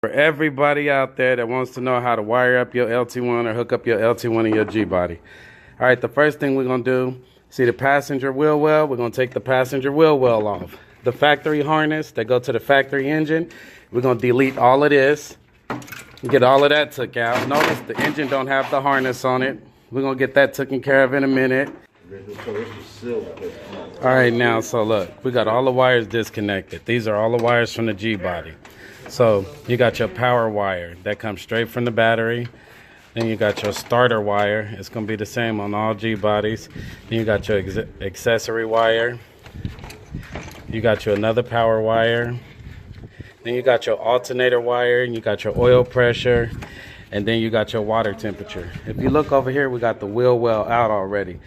For everybody out there that wants to know how to wire up your LT1 or hook up your LT1 in your G-body. All right, the first thing we're going to do, see the passenger wheel well? We're going to take the passenger wheel well off. The factory harness that go to the factory engine, we're going to delete all of this. Get all of that took out. Notice the engine don't have the harness on it. We're going to get that taken care of in a minute. All right, now, so look, we got all the wires disconnected. These are all the wires from the G-body. So you got your power wire that comes straight from the battery. Then you got your starter wire. It's going to be the same on all G-bodies. Then you got your accessory wire. You got your another power wire. Then you got your alternator wire. And you got your oil pressure. And then you got your water temperature. If you look over here, we got the wheel well out already.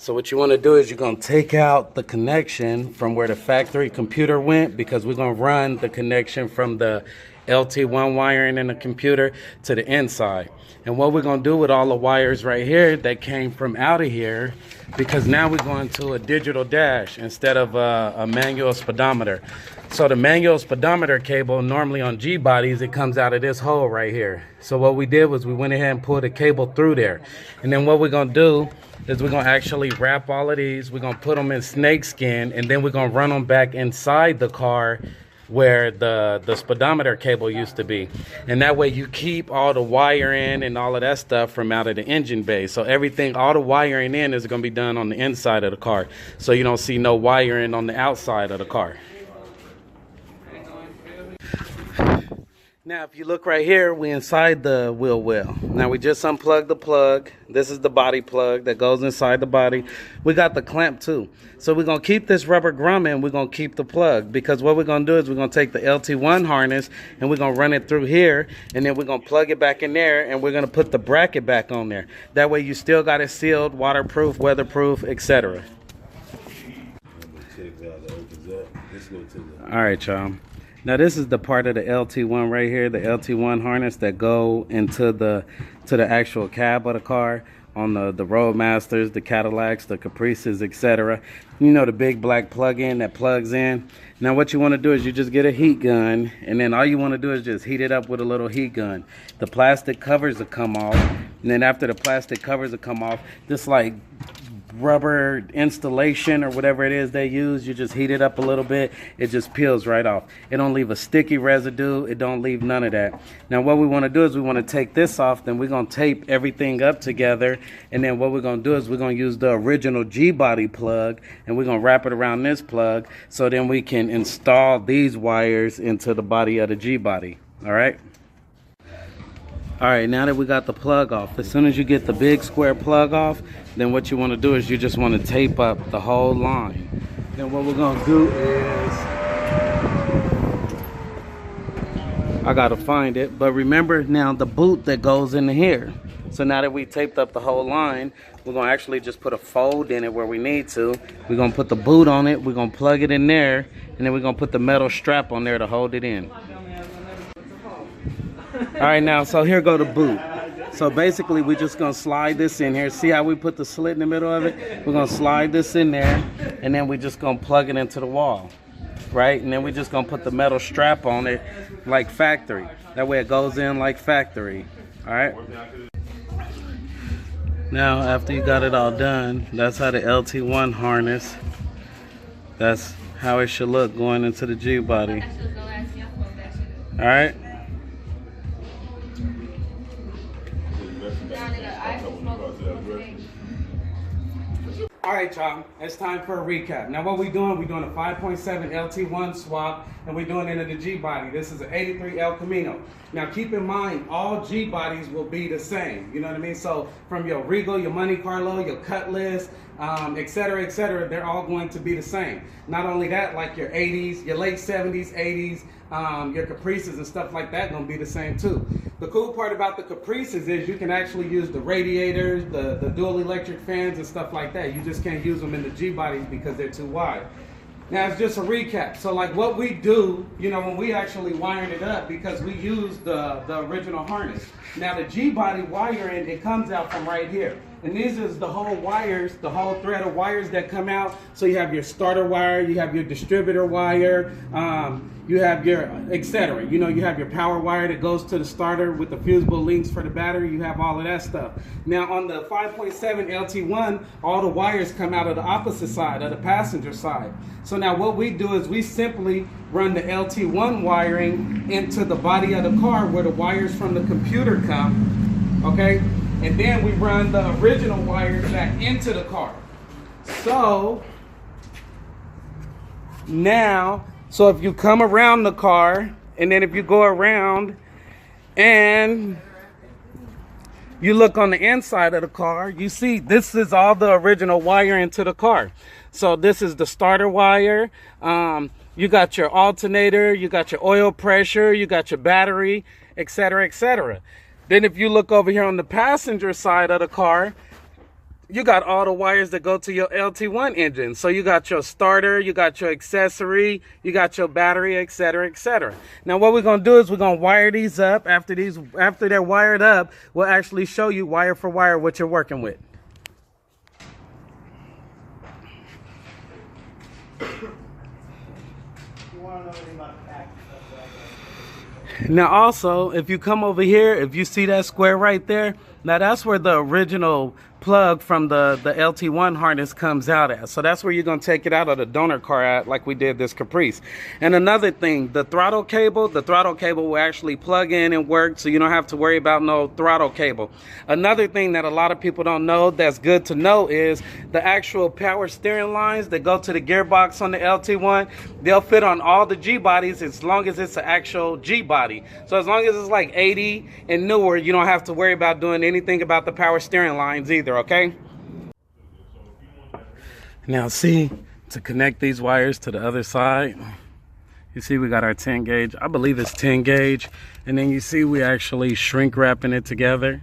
So what you want to do is you're going to take out the connection from where the factory computer went, because we're going to run the connection from the LT1 wiring in the computer to the inside. And what we're going to do with all the wires right here that came from out of here, because now we're going to a digital dash instead of a manual speedometer. So the manual speedometer cable, normally on G-bodies, it comes out of this hole right here. So what we did was we went ahead and pulled the cable through there. And then what we're going to do is we're going to actually wrap all of these. We're going to put them in snake skin, and then we're going to run them back inside the car where the speedometer cable used to be. And that way you keep all the wiring and all of that stuff from out of the engine bay. So everything, all the wiring in is going to be done on the inside of the car. So you don't see no wiring on the outside of the car. Now, if you look right here, we inside the wheel well. Now, we just unplugged the plug. This is the body plug that goes inside the body. We got the clamp, too. So we're going to keep this rubber grommet, and we're going to keep the plug, because what we're going to do is we're going to take the LT1 harness, and we're going to run it through here, and then we're going to plug it back in there, and we're going to put the bracket back on there. That way, you still got it sealed, waterproof, weatherproof, etc. All right, y'all. Now this is the part of the LT1 right here, the LT1 harness that go into the actual cab of the car on the Roadmasters, the Cadillacs, the Caprices, etc. You know, the big black plug-in that plugs in. Now what you want to do is you just get a heat gun, and then all you want to do is just heat it up with a little heat gun. The plastic covers will come off, and then after the plastic covers will come off, this like rubber installation or whatever it is they use, you just heat it up a little bit, it just peels right off. It don't leave a sticky residue, it don't leave none of that. Now what we want to do is we want to take this off, then we're going to tape everything up together, and then what we're going to do is we're going to use the original G-body plug, and we're going to wrap it around this plug, so then we can install these wires into the body of the G-body. All right. All right, now that we got the plug off, as soon as you get the big square plug off, then what you want to do is you just want to tape up the whole line. Then what we're going to do is, I got to find it, but remember now the boot that goes in here. So now that we taped up the whole line, we're going to actually just put a fold in it where we need to. We're going to put the boot on it, we're going to plug it in there, and then we're going to put the metal strap on there to hold it in. All right, now, so here go the boot. So basically, we're just going to slide this in here. See how we put the slit in the middle of it? We're going to slide this in there, and then we're just going to plug it into the wall, right? And then we're just going to put the metal strap on it like factory. That way it goes in like factory, all right? Now, after you got it all done, that's how the LT1 harness, that's how it should look going into the G-body. All right? All right, y'all, it's time for a recap. Now what we're doing a 5.7 LT1 swap, and we're doing it in the G-body. This is an 83 El Camino. Now keep in mind, all G-bodies will be the same, you know what I mean? So from your Regal, your Monte Carlo, your Cutlass, etc., they're all going to be the same. Not only that, like your 80s, your late 70s, 80s, your Caprices and stuff like that gonna be the same too. The cool part about the Caprices is you can actually use the radiators, the dual electric fans and stuff like that. You just can't use them in the G-bodies because they're too wide. Now it's just a recap. So like what we do, you know, when we actually wired it up, because we use the original harness. Now the G-body wiring, it comes out from right here. And these is the whole wires, the whole thread of wires that come out. So you have your starter wire, you have your distributor wire, You have your etc. You know, you have your power wire that goes to the starter with the fusible links for the battery. You have all of that stuff. Now on the 5.7 LT1, all the wires come out of the opposite side, of the passenger side. So now what we do is we simply run the LT1 wiring into the body of the car where the wires from the computer come, okay? And then we run the original wires back into the car. So now, so if you come around the car, and then if you go around and you look on the inside of the car, you see this is all the original wiring to the car. So this is the starter wire. You got your alternator, you got your oil pressure, you got your battery, etc., etc. Then if you look over here on the passenger side of the car, you got all the wires that go to your LT1 engine. So you got your starter, you got your accessory, you got your battery, etc., etc. Now what we're gonna do is we're gonna wire these up. After they're wired up, we'll actually show you wire for wire what you're working with. Now also, if you come over here, if you see that square right there, now that's where the original plug from the LT1 harness comes out at. So that's where you're going to take it out of the donor car at, like we did this Caprice. And another thing, the throttle cable will actually plug in and work, so you don't have to worry about no throttle cable. Another thing that a lot of people don't know that's good to know is the actual power steering lines that go to the gearbox on the LT1, they'll fit on all the G bodies as long as it's an actual G body. So as long as it's like 80 and newer, you don't have to worry about doing anything about the power steering lines either, okay? Now see, to connect these wires to the other side, you see we got our 10 gauge, I believe it's 10 gauge, and then you see we actually shrink wrapping it together.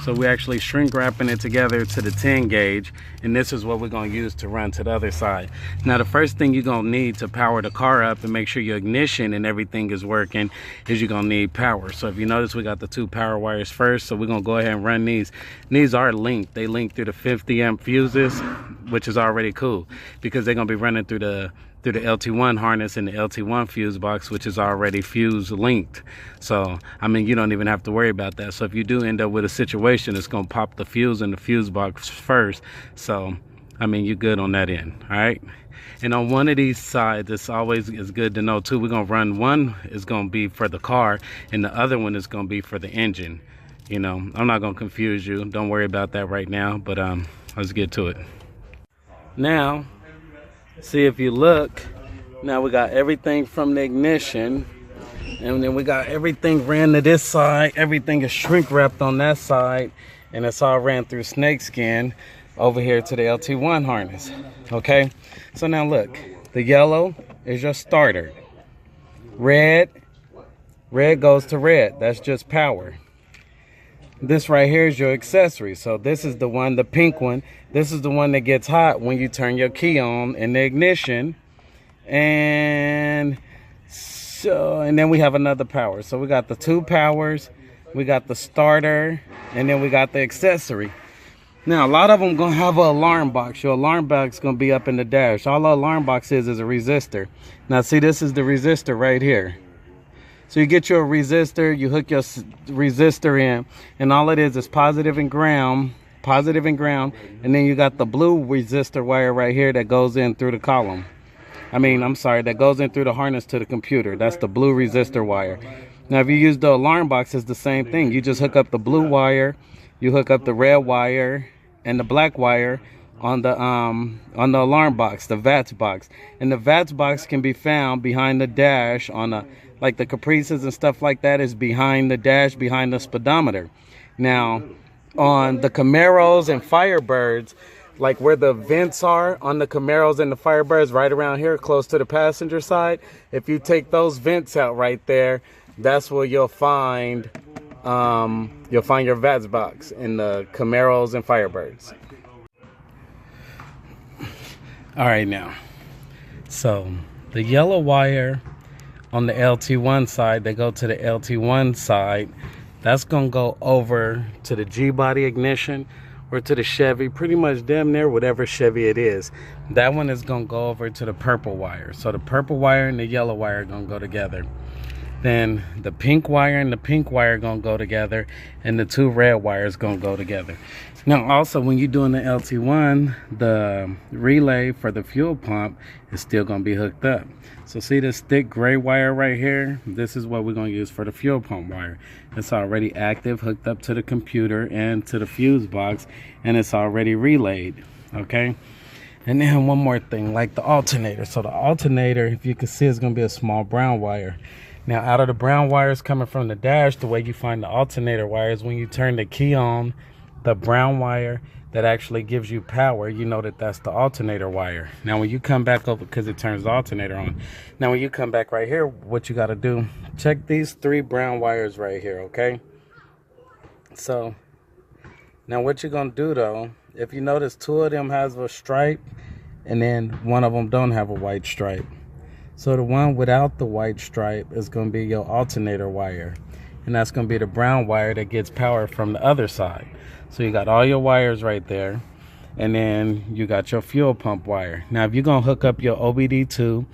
So we actually shrink wrapping it together to the 10 gauge, and this is what we're going to use to run to the other side. Now the first thing you're going to need to power the car up and make sure your ignition and everything is working is you're going to need power. So if you notice, we got the 2 power wires first, so we're going to go ahead and run these. These are linked. They link through the 50 amp fuses, which is already cool because they're going to be running through the LT1 harness and the LT1 fuse box, which is already fuse linked. So I mean, you don't even have to worry about that. So if you do end up with a situation, it's going to pop the fuse in the fuse box first. So I mean, you're good on that end. All right. And on one of these sides, it's always is good to know too, we're going to run one is going to be for the car and the other one is going to be for the engine. You know, I'm not going to confuse you. Don't worry about that right now, but let's get to it. Now, see, if you look, now we got everything from the ignition, and then we got everything ran to this side. Everything is shrink wrapped on that side, and it's all ran through snake skin over here to the LT1 harness. Okay, so now look, the yellow is your starter. Red goes to red. That's just power. This right here is your accessory. So this is the one, the pink one. This is the one that gets hot when you turn your key on in the ignition. And so, and then we have another power. So we got the 2 powers, we got the starter, and then we got the accessory. Now, a lot of them gonna have an alarm box. Your alarm box is gonna be up in the dash. All the alarm box is a resistor. Now see, this is the resistor right here. So you get your resistor, you hook your resistor in, and all it is positive and ground, and then you got the blue resistor wire right here that goes in through the column. That goes in through the harness to the computer. That's the blue resistor wire. Now if you use the alarm box, it's the same thing. You just hook up the blue wire, you hook up the red wire and the black wire on the alarm box, the VATS box. And the VATS box can be found behind the dash on a, like the Caprices and stuff like that is behind the dash, behind the speedometer. Now, on the Camaros and Firebirds, like where the vents are on the Camaros and the Firebirds, right around here, close to the passenger side, if you take those vents out right there, that's where you'll find your VATS box in the Camaros and Firebirds. All right, now, so the yellow wire on the LT1 side, they go to the LT1 side. That's gonna go over to the G body ignition, or to the Chevy, pretty much damn near whatever Chevy it is. That one is gonna go over to the purple wire. So the purple wire and the yellow wire are gonna go together. Then the pink wire and the pink wire gonna go together, and the two red wires gonna go together. Now also, when you're doing the LT1, the relay for the fuel pump is still gonna be hooked up. So see this thick gray wire right here? This is what we're gonna use for the fuel pump wire. It's already active, hooked up to the computer and to the fuse box, and it's already relayed, okay? And then one more thing, like the alternator. So the alternator, if you can see, is gonna be a small brown wire. Now, out of the brown wires coming from the dash, the way you find the alternator wire is when you turn the key on, the brown wire that actually gives you power, you know that that's the alternator wire. Now, when you come back over, because it turns the alternator on. Now, when you come back right here, what you got to do, check these 3 brown wires right here, okay? So, now what you're going to do, though, if you notice 2 of them has a stripe, and then 1 of them don't have a white stripe. So the one without the white stripe is going to be your alternator wire. And that's going to be the brown wire that gets power from the other side. So you got all your wires right there. And then you got your fuel pump wire. Now if you're going to hook up your OBD2,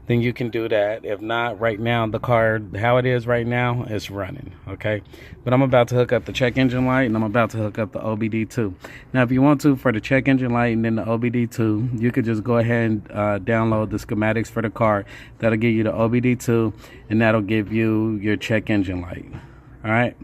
then you can do that. If not, right now, the car, how it is right now, it's running, okay? But I'm about to hook up the check engine light, and I'm about to hook up the OBD2. Now, if you want to, for the check engine light and then the OBD2, you could just go ahead and download the schematics for the car. That'll give you the OBD2, and that'll give you your check engine light, all right?